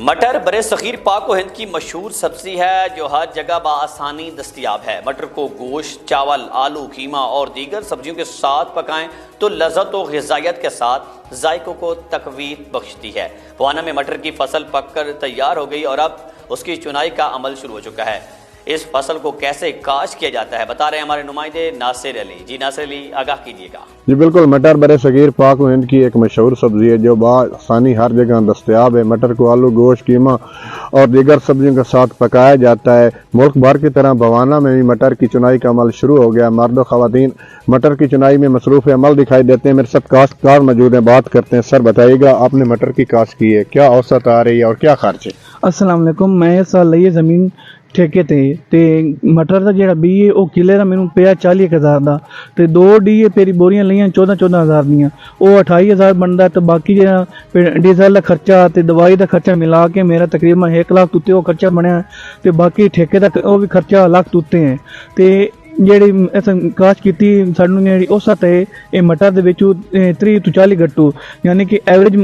مٹر برے صغیر پاک و ہند کی مشہور سبزی ہے جو ہر جگہ بآسانی دستیاب ہے۔ مٹر کو گوشت، چاول، آلو، قیمہ اور دیگر سبزیوں کے ساتھ پکائیں تو لذت و غذائیت کے ساتھ ذائقوں کو تقویت بخشتی ہے۔ بوانا میں مٹر کی فصل پک کر تیار ہو گئی اور اب اس کی چنائی کا عمل شروع ہو چکا ہے۔ اس فصل کو کیسے کاشت کیا جاتا ہے بتا رہے ہیں ہمارے نمائندے ناصر علی۔ جی ناصر علی، آگاہ کیجیے گا۔ جی بالکل، مٹر برے صغیر پاک و ہند کی ایک مشہور سبزی ہے جو بآسانی ہر جگہ دستیاب ہے۔ مٹر کو آلو، گوشت، قیمہ اور دیگر سبزیوں کے ساتھ پکایا جاتا ہے۔ ملک بھر کی طرح بوانا میں بھی مٹر کی چنائی کا عمل شروع ہو گیا۔ مرد و خواتین مٹر کی چنائی میں مصروف عمل دکھائی دیتے ہیں۔ میرے ساتھ کاشتکار موجود ہیں، بات کرتے ہیں۔ سر بتائیے گا، آپ نے مٹر کی کاشت کی ہے، کیا اوسط آ رہی ہے اور کیا خرچ ہے؟ السلام علیکم، میں اس سال لئی زمین ٹھیکے تے مٹر دا جڑا بی ہے وہ کلے دا مینوں پیا 40,000 دا تے 2 ڈی پیری بوریاں لئیاں 14,000 دیاں، وہ 28,000 بندا تے باقی جڑا ڈیزل دا خرچہ تے دوائی دا خرچہ ملا کے میرا تقریباً 1 لاکھ تُتے وہ خرچہ بنیا تے باقی ٹھیکے دا وہ بھی خرچہ لاکھ تُتے ہیں۔ تے جیڑی اساں کاشت کیتی سانوں جیڑی اوسط ہے یہ مٹر دے وچوں 30 تو 40 گٹو، یعنی کہ ایوریج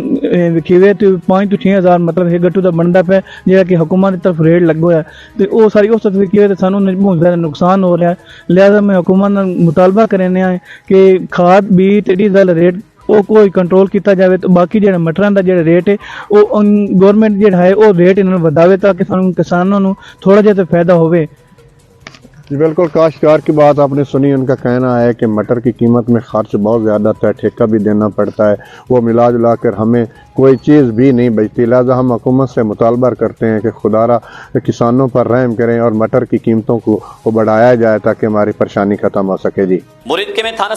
وکھیوے تے 5 تو 6,000 مطلب ایک گٹو دا بندا پیا جیڑا کہ حکومت دی طرف ریٹ لگا ہوا ہے تے او ساری اوسط وکھیوے تے سانوں بہت زیادہ نقصان ہو رہا ہے۔ لہذا میں حکومت نال مطالبہ کرنے ہیں کہ کھاد بیج تے ڈیزل ریٹ وہ کوئی کنٹرول کیتا جاوے تو باقی جڑا مٹراں دا جڑا ریٹ ہے وہ گورنمنٹ جڑا ہے وہ ریٹ انہاں وداوے تاکہ سانوں کساناں نوں تھوڑا جہا فائدہ ہوئے۔ جی بالکل، کاشتکار کی بات آپ نے سنی۔ ان کا کہنا ہے کہ مٹر کی قیمت میں خرچ بہت زیادہ ہے، ٹھیکہ بھی دینا پڑتا ہے، وہ ملا جلا کر ہمیں کوئی چیز بھی نہیں بچتی۔ لہٰذا ہم حکومت سے مطالبہ کرتے ہیں کہ خدارا کسانوں پر رحم کریں اور مٹر کی قیمتوں کو بڑھایا جائے تاکہ ہماری پریشانی ختم ہو سکے۔ جی مرید کے میں تھانہ